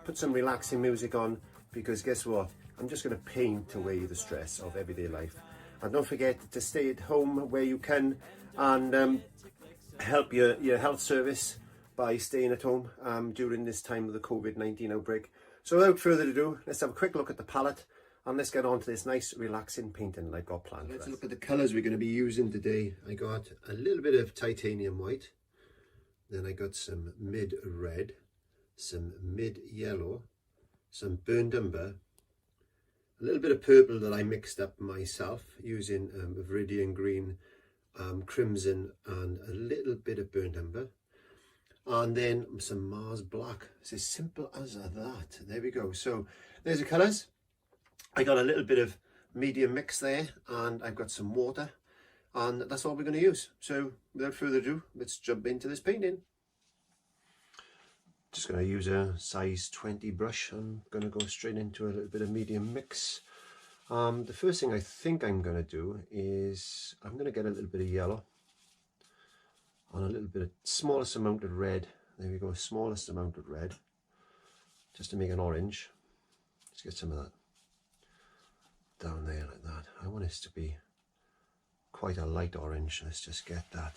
put some relaxing music on, because guess what? I'm just going to paint away the stress of everyday life. And don't forget to stay at home where you can, and help your health service by staying at home during this time of the COVID-19 outbreak. So without further ado, let's have a quick look at the palette and let's get on to this nice relaxing painting that I've got planned. Let's look at the colours we're going to be using today. I got a little bit of titanium white, then I got some mid red, some mid yellow, some burnt umber, a little bit of purple that I mixed up myself using viridian green, crimson and a little bit of burnt umber, and then some Mars black. It's as simple as that. There we go. So there's the colours. I got a little bit of medium mix there, and I've got some water, and that's all we're going to use. So without further ado, let's jump into this painting. Just going to use a size 20 brush. I'm going to go straight into a little bit of medium mix. The first thing I think I'm going to do is I'm going to get a little bit of yellow and a little bit of smallest amount of red. There we go, smallest amount of red, just to make an orange. Let's get some of that down there like that. I want this to be quite a light orange. Let's just get that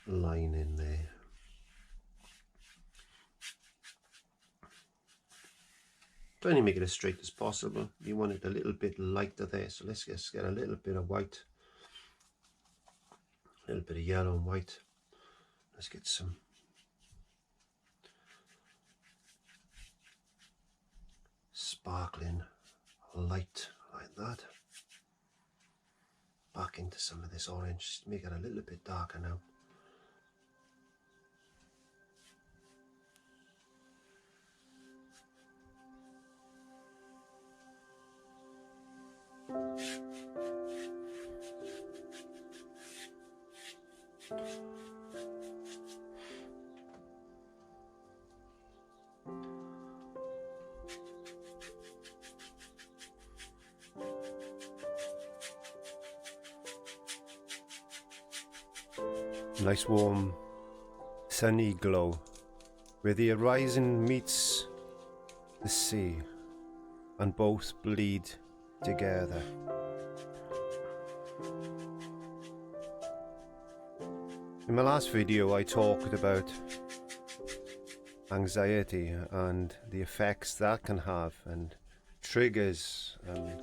line in there. Trying to make it as straight as possible. You want it a little bit lighter there, so let's just get a little bit of white, a little bit of yellow and white. Let's get some sparkling light like that. Back into some of this orange, make it a little bit darker now. Nice warm sunny glow where the horizon meets the sea and both bleed together. In my last video I talked about anxiety and the effects that can have, and triggers and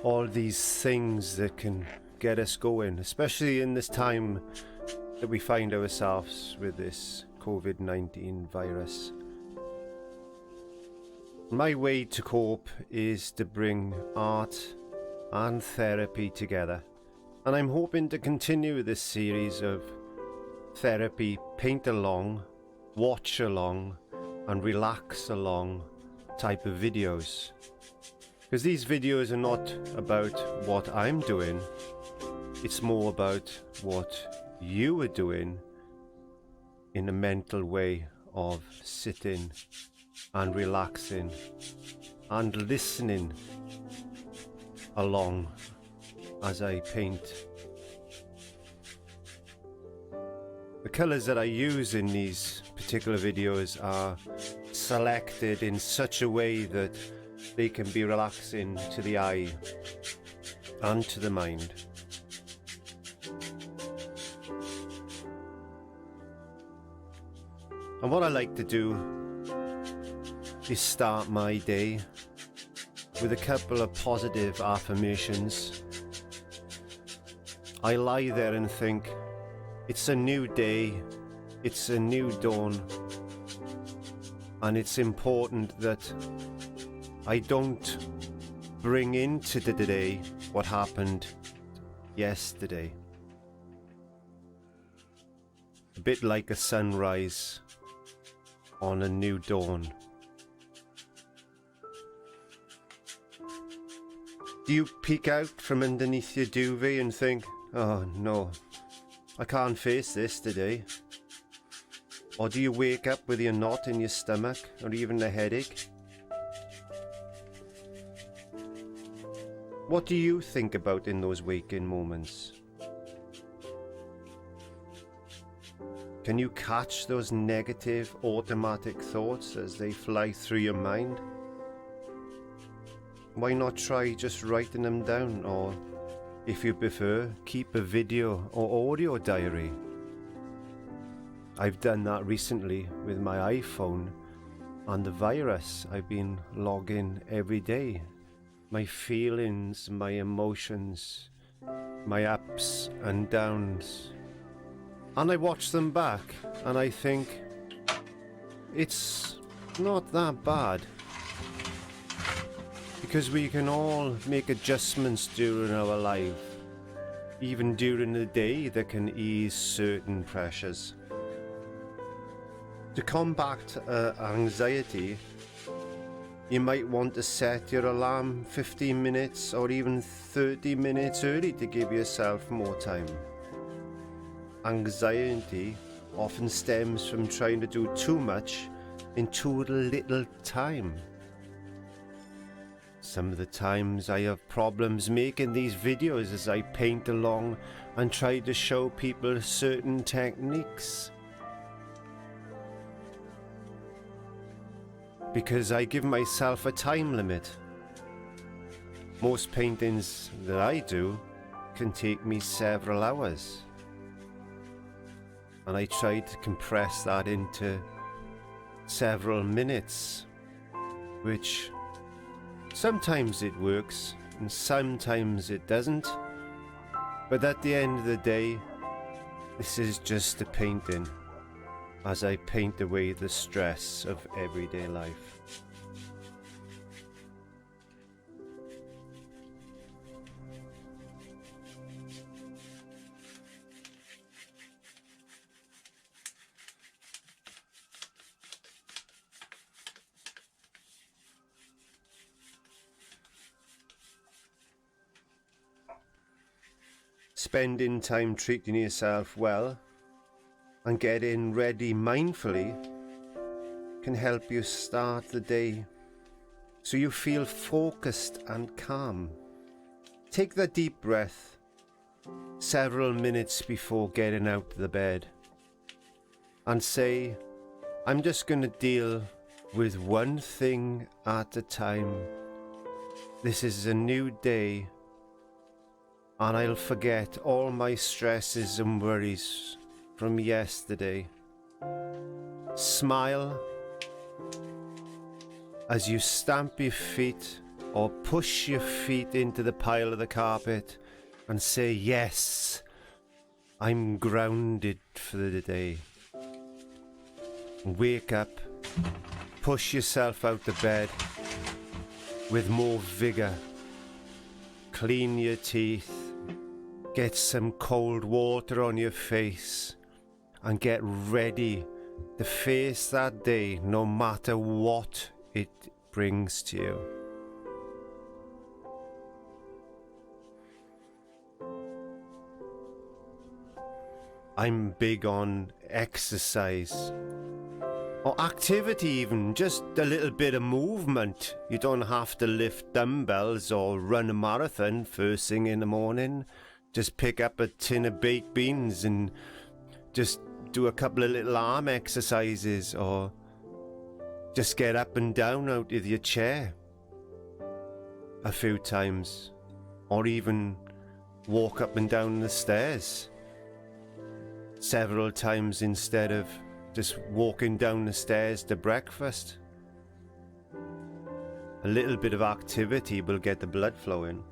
all these things that can get us going, especially in this time that we find ourselves with this COVID-19 virus. My way to cope is to bring art and therapy together, and I'm hoping to continue this series of therapy paint along, watch along and relax along type of videos, because these videos are not about what I'm doing, it's more about what you are doing in a mental way of sitting and relaxing and listening along as I paint. The colours that I use in these particular videos are selected in such a way that they can be relaxing to the eye and to the mind. And what I like to do is start my day with a couple of positive affirmations. I lie there and think, it's a new day, it's a new dawn, and it's important that I don't bring into the day what happened yesterday. A bit like a sunrise on a new dawn. Do you peek out from underneath your duvet and think, oh no, I can't face this today? Or do you wake up with your knot in your stomach or even a headache? What do you think about in those waking moments? Can you catch those negative automatic thoughts as they fly through your mind? Why not try just writing them down, or if you prefer, keep a video or audio diary. I've done that recently with my iPhone and the virus. I've been logging every day. My feelings, my emotions, my ups and downs. And I watch them back and I think it's not that bad. Because we can all make adjustments during our life. Even during the day that can ease certain pressures. To combat anxiety, you might want to set your alarm 15 minutes or even 30 minutes early to give yourself more time. Anxiety often stems from trying to do too much in too little time. Some of the times I have problems making these videos as I paint along and try to show people certain techniques. Because I give myself a time limit. Most paintings that I do can take me several hours. And I try to compress that into several minutes, which sometimes it works and sometimes it doesn't. But at the end of the day, this is just a painting as I paint away the stress of everyday life. Spending time treating yourself well and getting ready mindfully can help you start the day so you feel focused and calm. Take that deep breath several minutes before getting out of the bed and say, I'm just going to deal with one thing at a time. This is a new day and I'll forget all my stresses and worries from yesterday. Smile as you stamp your feet or push your feet into the pile of the carpet and say, yes, I'm grounded for the day. Wake up, push yourself out of bed with more vigor. Clean your teeth, get some cold water on your face, and get ready to face that day no matter what it brings to you. I'm big on exercise or activity, even just a little bit of movement. You don't have to lift dumbbells or run a marathon first thing in the morning. Just pick up a tin of baked beans and just do a couple of little arm exercises, or just get up and down out of your chair a few times, or even walk up and down the stairs several times instead of just walking down the stairs to breakfast. A little bit of activity will get the blood flowing.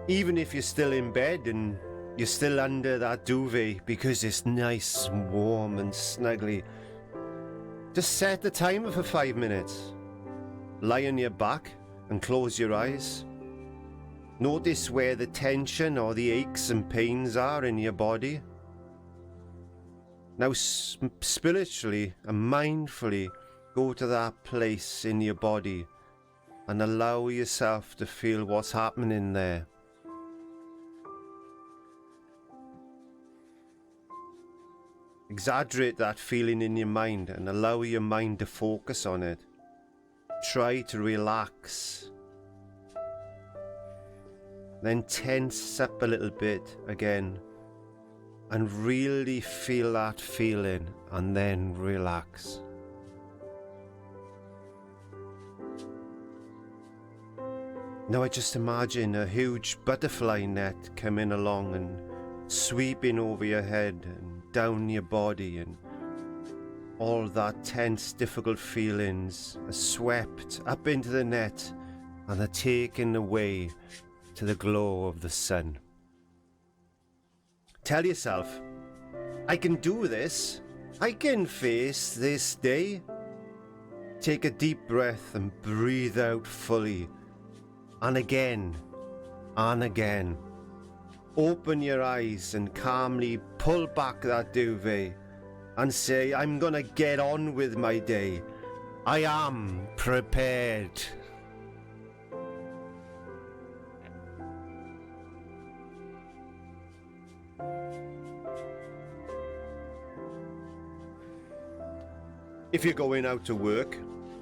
Even if you're still in bed and you're still under that duvet because it's nice and warm and snuggly, just set the timer for 5 minutes. Lie on your back and close your eyes. Notice where the tension or the aches and pains are in your body. Now spiritually and mindfully go to that place in your body and allow yourself to feel what's happening there. Exaggerate that feeling in your mind and allow your mind to focus on it. Try to relax. then tense up a little bit again and really feel that feeling, and then relax. Now I just imagine a huge butterfly net coming along and sweeping over your head and down your body, and all that tense, difficult feelings are swept up into the net and are taken away to the glow of the sun. Tell yourself, I can do this. I can face this day. Take a deep breath and breathe out fully. And again, and again. Open your eyes and calmly pull back that duvet and say, I'm gonna get on with my day. I am prepared. If you're going out to work,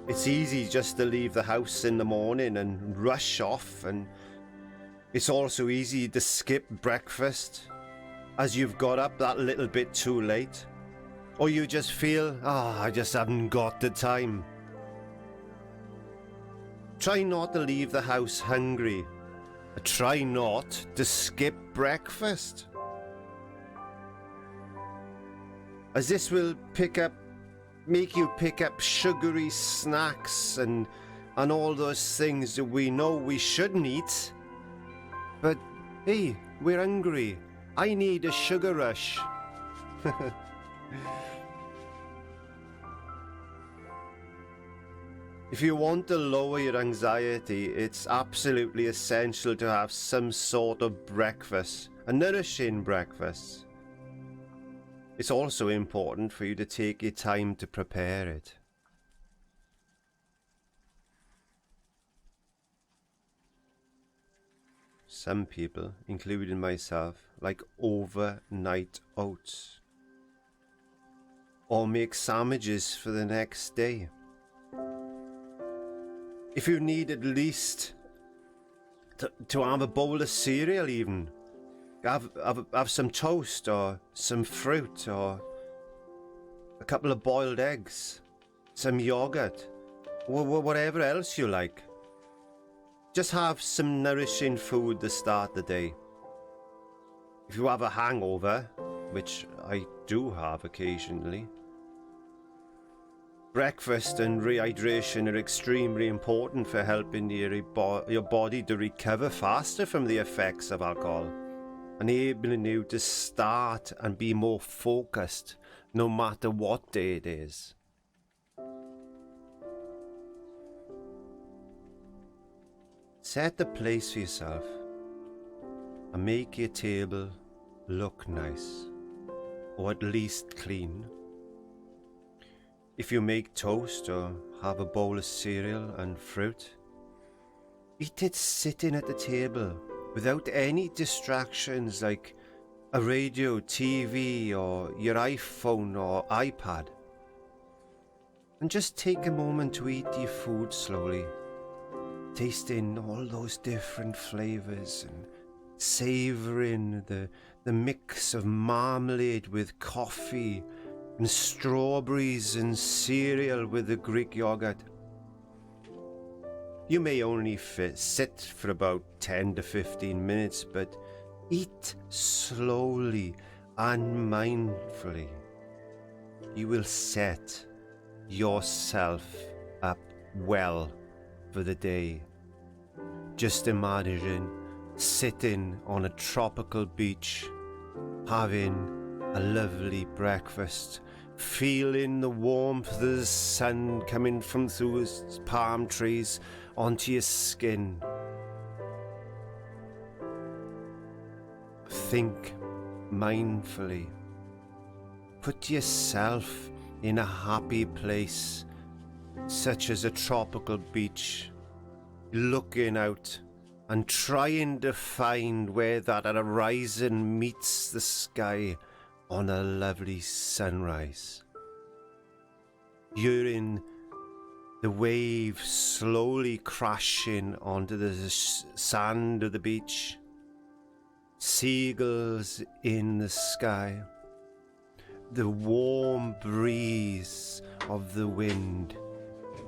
it's easy just to leave the house in the morning and rush off, and it's also easy to skip breakfast as you've got up that little bit too late, or you just feel, I just haven't got the time. Try not to leave the house hungry. Try not to skip breakfast, as this will make you pick up sugary snacks and all those things that we know we shouldn't eat. But hey, we're hungry. I need a sugar rush. If you want to lower your anxiety, it's absolutely essential to have some sort of breakfast, a nourishing breakfast. It's also important for you to take your time to prepare it. Some people, including myself, like overnight oats, or make sandwiches for the next day. If you need at least to have a bowl of cereal, even have some toast or some fruit or a couple of boiled eggs, some yogurt, whatever else you like. Just have some nourishing food to start the day. If you have a hangover, which I do have occasionally, breakfast and rehydration are extremely important for helping your body to recover faster from the effects of alcohol, enabling you to start and be more focused no matter what day it is. Set the place for yourself and make your table look nice, or at least clean. If you make toast or have a bowl of cereal and fruit, eat it sitting at the table without any distractions like a radio, TV, or your iPhone or iPad. And just take a moment to eat your food slowly, tasting all those different flavors and savoring the mix of marmalade with coffee and strawberries and cereal with the Greek yogurt. You may only sit for about 10 to 15 minutes, but eat slowly and mindfully. You will set yourself up well for the day. Just imagine sitting on a tropical beach, having a lovely breakfast, feeling the warmth of the sun coming from through its palm trees onto your skin. Think mindfully. Put yourself in a happy place, such as a tropical beach, looking out and trying to find where that horizon meets the sky on a lovely sunrise. Hearing the waves slowly crashing onto the sand of the beach, seagulls in the sky, the warm breeze of the wind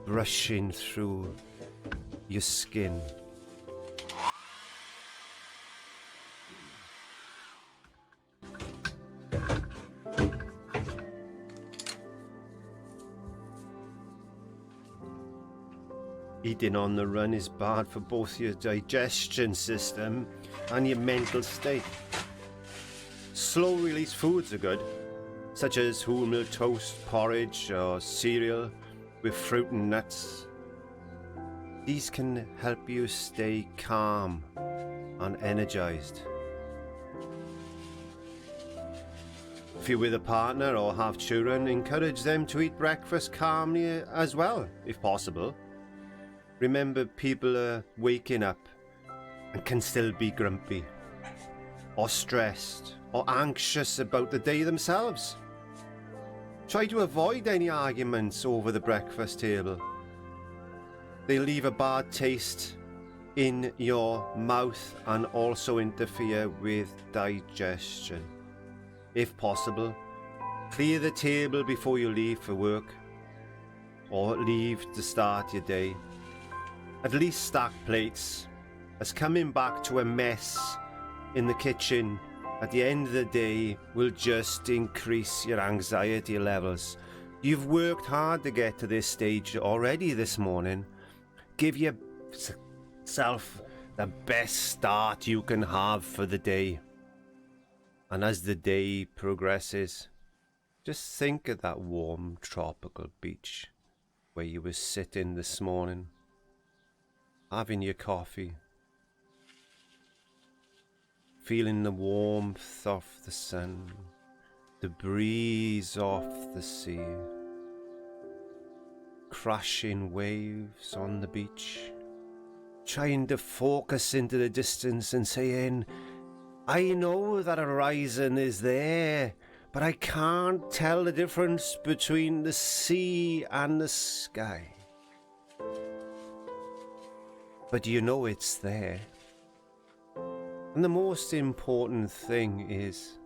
brushing through your skin. Eating on the run is bad for both your digestion system and your mental state. Slow release foods are good, such as whole milk toast, porridge or cereal with fruit and nuts. These can help you stay calm and energized. If you're with a partner or have children, encourage them to eat breakfast calmly as well, if possible. Remember, people are waking up and can still be grumpy or stressed or anxious about the day themselves. Try to avoid any arguments over the breakfast table. They leave a bad taste in your mouth and also interfere with digestion. If possible, clear the table before you leave for work or leave to start your day. At least stack plates, as coming back to a mess in the kitchen at the end of the day will just increase your anxiety levels. You've worked hard to get to this stage already this morning. Give yourself the best start you can have for the day. And as the day progresses, just think of that warm tropical beach where you were sitting this morning, having your coffee, feeling the warmth of the sun, the breeze off the sea, crashing waves on the beach, trying to focus into the distance and saying, I know that a horizon is there, but I can't tell the difference between the sea and the sky. But you know it's there. And the most important thing is,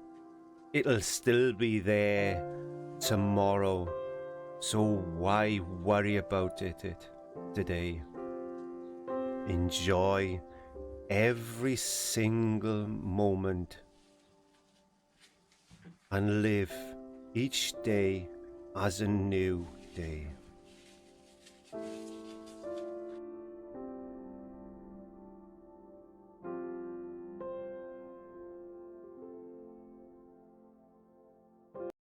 it'll still be there tomorrow. So why worry about it today? Enjoy every single moment and live each day as a new day.